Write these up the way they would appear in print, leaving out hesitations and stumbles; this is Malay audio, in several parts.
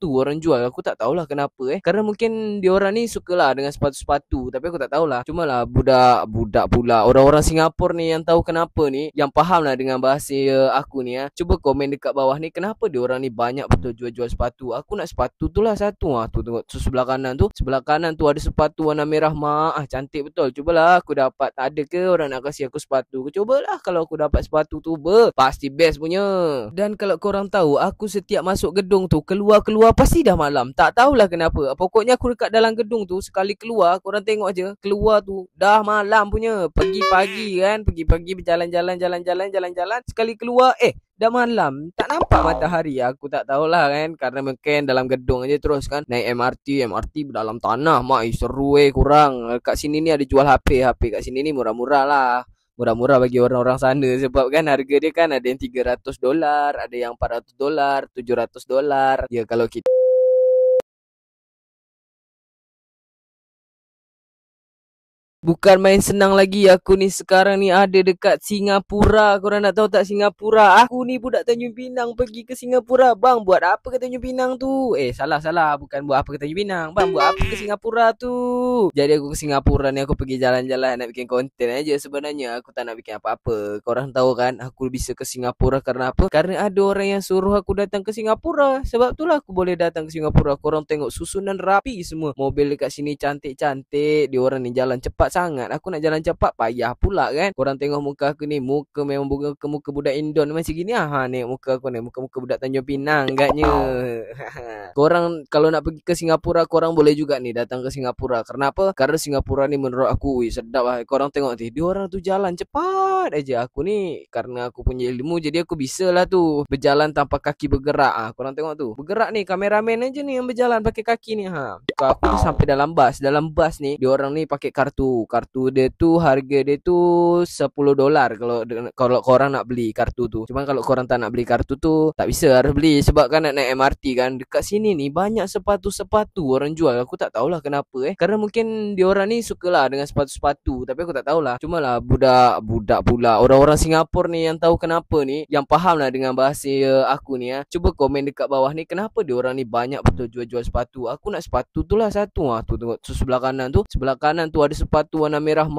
sepatu orang jual. Aku tak tahulah kenapa Karena mungkin diorang ni sukalah dengan sepatu-sepatu, tapi aku tak tahulah. Cuma lah budak-budak pula orang-orang Singapura ni yang tahu kenapa ni, yang faham lah dengan bahasa aku ni Cuba komen dekat bawah ni, kenapa diorang ni banyak betul jual-jual sepatu. Aku nak sepatu tu lah satu tu tengok tu sebelah kanan tu. Sebelah kanan tu ada sepatu warna merah cantik betul. Cubalah aku dapat. Tak ada ke orang nak kasih aku sepatu? Cubalah kalau aku dapat sepatu tu pasti best punya. Dan kalau korang tahu, aku setiap masuk gedung tu, keluar-keluar pasti dah malam. Tak tahulah kenapa. Pokoknya aku dekat dalam gedung tu, sekali keluar, korang tengok aja, keluar tu dah malam punya. Pergi pagi kan, pergi-pagi berjalan-jalan, jalan-jalan, sekali keluar dah malam. Tak nampak matahari. Aku tak tahulah kan, karena mungkin dalam gedung aja terus kan. Naik MRT dalam tanah. Seru kurang. Kat sini ni ada jual HP kat sini ni murah-murah lah. Murah-murah bagi orang-orang sana. Sebab kan harga dia kan ada yang $300, ada yang $400, $700. Ya kalau kita bukan main senang lagi. Aku ni sekarang ni ada dekat Singapura. Korang nak tahu tak Singapura? Aku ni budak Tanjung Pinang pergi ke Singapura. Bang, buat apa ke Tanjung Pinang tu? Salah. Bukan buat apa ke Tanjung Pinang. Bang, buat apa ke Singapura tu? Jadi aku ke Singapura ni, aku pergi jalan-jalan nak bikin konten aja. Sebenarnya aku tak nak bikin apa-apa. Korang tahu kan, aku bisa ke Singapura karena apa? Karena ada orang yang suruh aku datang ke Singapura. Sebab itulah aku boleh datang ke Singapura. Korang tengok susunan rapi semua. Mobil dekat sini cantik-cantik. Diorang ni jalan cepat sangat. Aku nak jalan cepat payah pula kan. Korang tengok muka aku ni, muka memang muka budak Indon macam gini ni muka aku ni, muka budak Tanjung Pinang agaknya. Korang kalau nak pergi ke Singapura, korang boleh juga ni datang ke Singapura. Kenapa? Karena Singapura ni menurut aku sedap lah. Korang tengok ni, diorang tu jalan cepat aja. Aku ni karena aku punya ilmu, jadi aku bisa lah tu berjalan tanpa kaki bergerak. Korang tengok tu, bergerak ni kameraman aja ni yang berjalan pakai kaki ni. Aku tu sampai dalam bas. Dalam bas ni diorang ni pakai kartu dia tu, harga dia tu $10 kalau korang nak beli kartu tu. Cuma kalau korang tak nak beli kartu tu, tak bisa, harus beli. Sebab kan nak naik MRT kan. Dekat sini ni banyak sepatu-sepatu orang jual. Aku tak tahulah kenapa Karena mungkin diorang ni sukalah dengan sepatu-sepatu, tapi aku tak tahulah. Cuma lah budak-budak pula orang-orang Singapura ni yang tahu kenapa ni, yang faham lah dengan bahasa aku ni Cuba komen dekat bawah ni, kenapa diorang ni banyak betul jual-jual sepatu. Aku nak sepatu tu lah satu tu tengok tu sebelah kanan tu. Sebelah kanan tu ada sepatu warna merah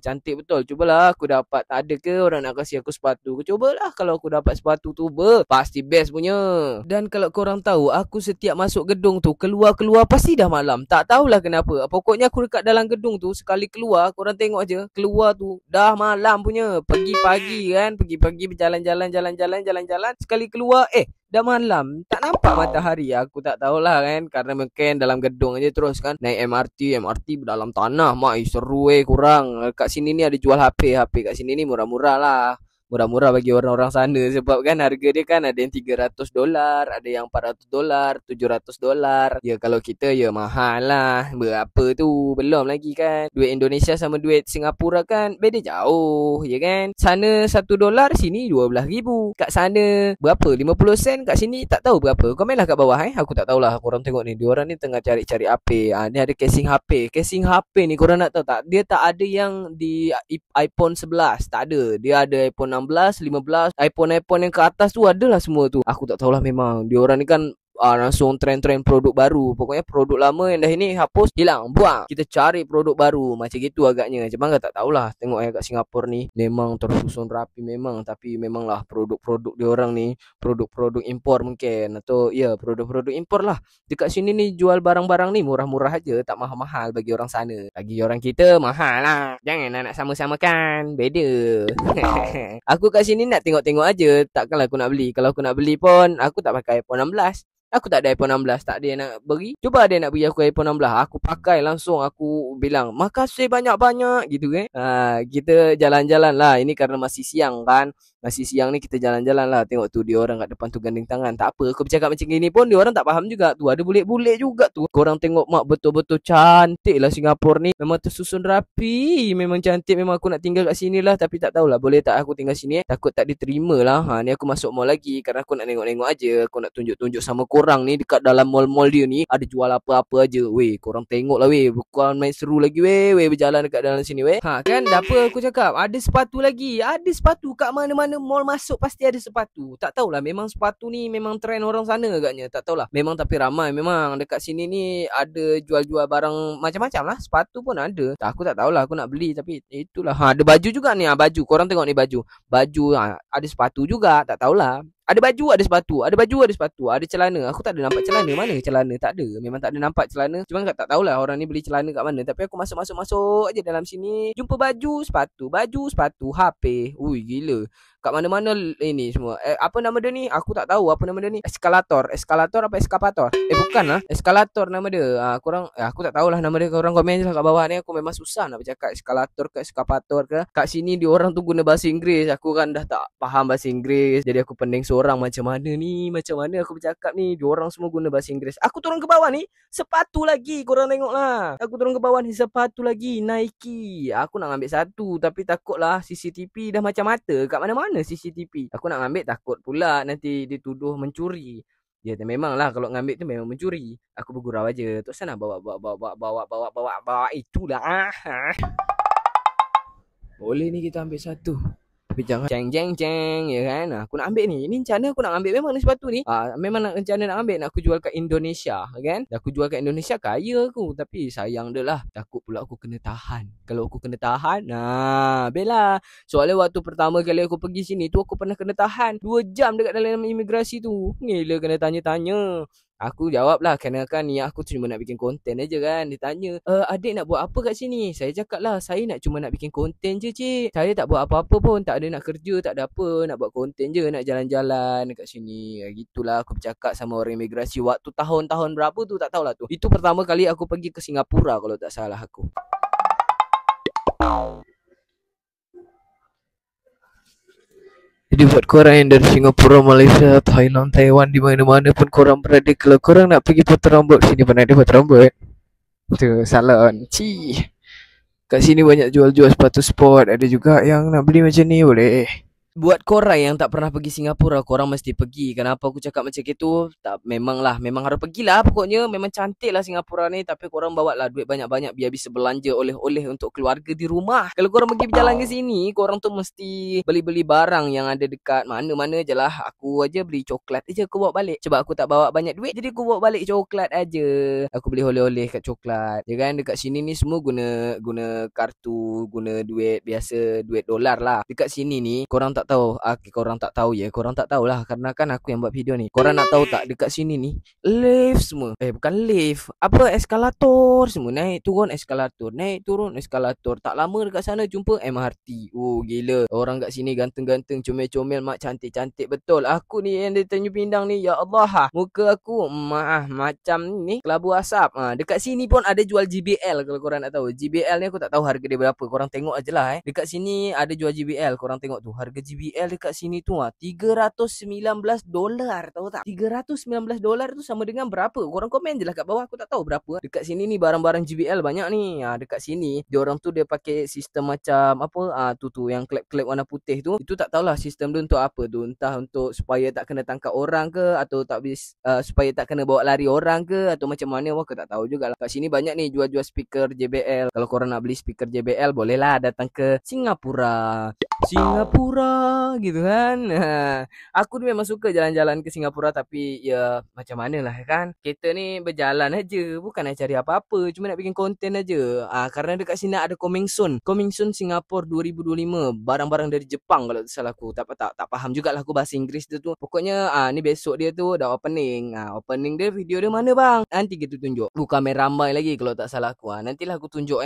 cantik betul. Cubalah aku dapat. Tak ada ke orang nak kasih aku sepatu? Cubalah kalau aku dapat sepatu tu pasti best punya. Dan kalau korang tahu, aku setiap masuk gedung tu, keluar-keluar pasti dah malam. Tak tahulah kenapa. Pokoknya aku dekat dalam gedung tu, sekali keluar, korang tengok aja, keluar tu dah malam punya. Pergi pagi kan, pergi-pagi berjalan-jalan, jalan-jalan, sekali keluar dah malam. Tak nampak matahari. Aku tak tahulah kan, karena mungkin dalam gedung aja terus kan. Naik MRT dalam tanah. Seru kurang. Kat sini ni ada jual HP kat sini ni murah-murah lah. Murah-murah bagi orang-orang sana. Sebab kan harga dia kan ada yang $300, ada yang $400, $700. Ya kalau kita mahal lah. Berapa tu? Belum lagi kan. Duit Indonesia sama duit Singapura kan beda jauh, ya kan. Sana $1, sini 12,000. Kat sana berapa? 50 sen. Kat sini tak tahu berapa. Komen lah kat bawah Aku tak tahulah. Korang tengok ni, diorang ni tengah cari-cari HP. Ni ada casing HP. Casing HP ni korang nak tahu tak? Dia tak ada yang di iPhone 11. Tak ada. Dia ada iPhone 16, 15, iPhone yang ke atas tu adalah semua tu. Aku tak tahulah, memang diorang ni kan langsung trend-trend produk baru. Pokoknya produk lama yang dah ini hapus, hilang, buang. Kita cari produk baru. Macam gitu agaknya. Cuma tak tahulah. Tengok kat Singapura ni memang tersusun rapi memang. Tapi memanglah produk-produk diorang ni produk-produk impor mungkin. Atau produk-produk impor lah. Dekat sini ni jual barang-barang ni murah-murah aja. Tak mahal-mahal bagi orang sana. Bagi orang kita mahal lah. Jangan nak sama-samakan. Beda. Aku kat sini nak tengok-tengok aja. Takkanlah aku nak beli. Kalau aku nak beli pun, aku tak pakai iPhone 16. Aku tak ada iPhone 16. Tak ada yang nak beri. Cuba ada yang nak beri aku iPhone 16. Aku pakai langsung. Aku bilang makasih banyak-banyak gitu kan. Kita jalan-jalan lah. Ini karena masih siang kan. Masih siang ni kita jalan-jalan lah. Tengok tu dia orang kat depan tu gandeng tangan. Tak apa, aku bercakap macam gini pun dia orang tak faham juga. Tu ada bulik-bulik juga tu. Korang tengok betul-betul cantik lah Singapura ni. Memang tersusun rapi. Memang cantik. Memang aku nak tinggal kat sini lah. Tapi tak tahulah boleh tak aku tinggal sini Takut tak diterima lah. Ni aku masuk mall lagi. Kerana aku nak tengok-tengok aja. Aku nak tunjuk-tunjuk sama korang ni. Dekat dalam mall-mall dia ni ada jual apa-apa aja. Weh, korang tengok lah weh. Bukan main seru lagi weh. Berjalan dekat dalam sini weh. Kan dah apa aku cakap. Ada sepatu lagi. Ada sepatu kat mana-mana mana mall masuk pasti ada sepatu. Tak tahulah, memang sepatu ni memang trend orang sana agaknya. Tak tahulah. Memang tapi ramai memang dekat sini ni ada jual-jual barang macam-macam lah. Sepatu pun ada. Aku tak tahulah aku nak beli tapi itulah. Ada baju juga ni, baju. Korang tengok ni baju. Baju ada sepatu juga, tak tahulah. Ada baju, ada sepatu. Ada baju, ada sepatu. Ada celana. Aku tak ada nampak celana. Mana celana? Tak ada. Memang tak ada nampak celana. Cuma tak tahulah orang ni beli celana kat mana. Tapi aku masuk aje dalam sini. Jumpa baju, sepatu, HP. Ui, gila. Kat mana-mana ini semua. Apa nama dia ni? Aku tak tahu apa nama dia ni. Eskalator apa eskapator? Bukan lah. Eskalator nama dia. Aku tak tahulah nama dia. Korang komen je lah kat bawah ni. Aku memang susah nak bercakap eskalator ke eskapator ke. Kat sini dia orang tu guna bahasa Inggeris. Aku kan dah tak faham bahasa Inggeris. Jadi aku pening seorang macam mana aku bercakap ni. Dia orang semua guna bahasa Inggeris. Aku turun ke bawah ni, sepatu lagi. Korang tengok lah. Aku turun ke bawah ni, sepatu lagi. Nike. Aku nak ambil satu. Tapi takutlah CCTV dah macam mata. Kat mana-mana CCTV. Aku nak ambil takut pula nanti dituduh mencuri. Ya memanglah kalau ngambil tu memang mencuri. Aku bergurau aja. Tak sana bawa itulah. Boleh ni kita ambil satu. Tapi jangan ceng ya kan. Aku nak ambil ni. Ini rencana aku nak ambil memang ni sepatu ni. Memang nak rencana nak ambil, nak aku jual kat Indonesia kan. Aku jual kat Indonesia kaya aku, tapi sayang dia lah. Takut pula aku kena tahan. Kalau aku kena tahan, bela. Soalnya waktu pertama kali aku pergi sini tu aku pernah kena tahan 2 jam dekat dalam imigrasi tu. Gila kena tanya-tanya. Aku jawab lah, kerana kan niat aku cuma nak bikin konten aja kan. Dia tanya, adik nak buat apa kat sini? Saya cakap lah, saya cuma nak bikin konten je cik. Saya tak buat apa-apa pun, tak ada nak kerja, tak ada apa. Nak buat konten je, nak jalan-jalan dekat sini. Gitulah aku bercakap sama orang imigrasi. Waktu tahun-tahun berapa tu tak tahulah tu. Itu pertama kali aku pergi ke Singapura kalau tak salah aku. Jadi buat korang yang dari Singapura, Malaysia, Thailand, Taiwan, di mana-mana pun korang berada, kalau korang nak pergi potong rambut, sini pun ada potong rambut. Tu salon. Kat sini banyak jual-jual sepatu sport. Ada juga yang nak beli macam ni, boleh. Buat korang yang tak pernah pergi Singapura, korang mesti pergi. Kenapa aku cakap macam itu? Memang harus pergilah. Pokoknya memang cantik lah Singapura ni. Tapi korang bawa lah duit banyak-banyak biar bisa belanja oleh-oleh untuk keluarga di rumah. Kalau korang pergi berjalan ke sini, korang tu mesti beli-beli barang yang ada dekat mana-mana je lah. Aku aja beli coklat aja aku bawa balik. Sebab aku tak bawa banyak duit, jadi aku bawa balik coklat aja. Aku beli oleh-oleh kat coklat. Ya kan, dekat sini ni semua guna kartu, guna duit biasa, duit dolar lah. Dekat sini ni korang tak tahu. Korang tak tahu ya. Korang tak tahulah karena kan aku yang buat video ni. Korang nak tahu tak, dekat sini ni lift semua. Bukan lift, apa, eskalator semua. Naik turun eskalator, naik turun eskalator. Tak lama dekat sana jumpa MRT. Oh gila. Orang kat sini ganteng-ganteng, comel-comel, mak cantik-cantik betul. Aku ni yang di Tanjung Pinang ni, ya Allah, muka aku macam ni kelabu asap. Dekat sini pun ada jual JBL. Kalau korang nak tahu, JBL ni aku tak tahu harga dia berapa. Korang tengok aje lah. Dekat sini ada jual JBL. Korang tengok tu harga JBL dekat sini tu $319, tahu tak? $319 tu sama dengan berapa? Korang komen je lah kat bawah, aku tak tahu berapa. Dekat sini ni barang-barang JBL banyak ni. Dekat sini dia orang tu dia pakai sistem macam apa? Tu yang klep-klep warna putih tu. Itu tak tahulah sistem dia untuk apa tu. Entah untuk supaya tak kena tangkap orang ke, atau supaya tak kena bawa lari orang ke, atau macam mana, aku tak tahu jugalah. Kat sini banyak ni jual-jual speaker JBL. Kalau korang nak beli speaker JBL, bolehlah datang ke Singapura gitu kan. Aku ni memang suka jalan-jalan ke Singapura, tapi ya macam mana lah kan. Kita ni berjalan aja, bukan nak cari apa-apa, cuma nak bikin konten aja. Karena dekat sini ada Coming Soon Singapura 2025, barang-barang dari Jepang kalau tak salah aku. Tak faham jugalah aku bahasa Inggeris dia tu. Pokoknya ni besok dia tu dah opening. Opening dia, video dia mana bang? Nanti kita tunjuk. Bukan main ramai lagi kalau tak salah aku. Nantilah aku tunjuk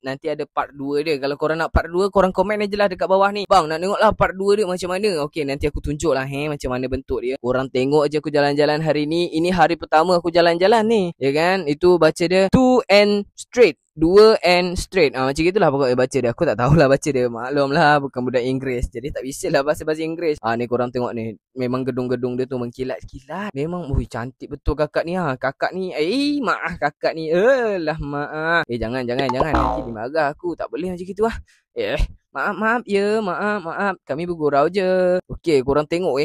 nanti ada part 2 dia. Kalau korang nak part 2, korang komen aje lah dekat bawah ni. Bang, nak tengok lah part 2 dia macam mana. Okey, nanti aku tunjuk lah macam mana bentuk dia. Korang tengok aja aku jalan-jalan hari ni. Ini hari pertama aku jalan-jalan ni, ya kan. Itu baca dia 2 and straight. Macam gitulah pokoknya baca dia. Aku tak tahulah baca dia. Maklum lah, bukan budak Inggeris, jadi tak bisa lah bahasa Inggeris. Ni korang tengok ni. Memang gedung-gedung dia tu mengkilat-kilat. Memang cantik betul kakak ni. Kakak ni kakak ni. Lah maaf. Jangan nanti dimarah aku. Tak boleh macam gitu . Maaf ya, maaf. Kami bergurau je. Okey, korang tengok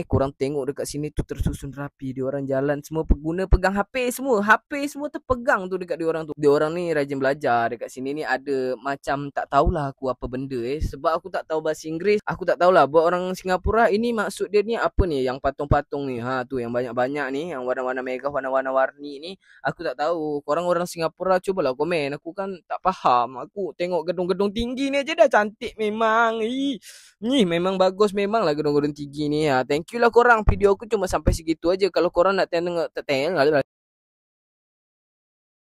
dekat sini tu tersusun rapi. Diorang jalan semua pengguna pegang HP semua. HP semua terpegang tu dekat diorang tu. Diorang ni rajin belajar. Dekat sini ni ada macam tak tahulah aku apa benda sebab aku tak tahu bahasa Inggeris. Aku tak tahulah buat orang Singapura ini maksud dia ni apa ni yang patung-patung ni. Ha tu yang banyak-banyak ni, yang warna-warna megah, warna-warna warni ni. Aku tak tahu. Korang orang Singapura cubalah komen. Aku kan tak faham. Aku tengok gedung-gedung tinggi ni aja dah cantik memang. Ni memang bagus memang lah gedung-gedung tinggi ni. Ha, thank you lah korang. Video aku cuma sampai segitu aja. Kalau korang nak tengok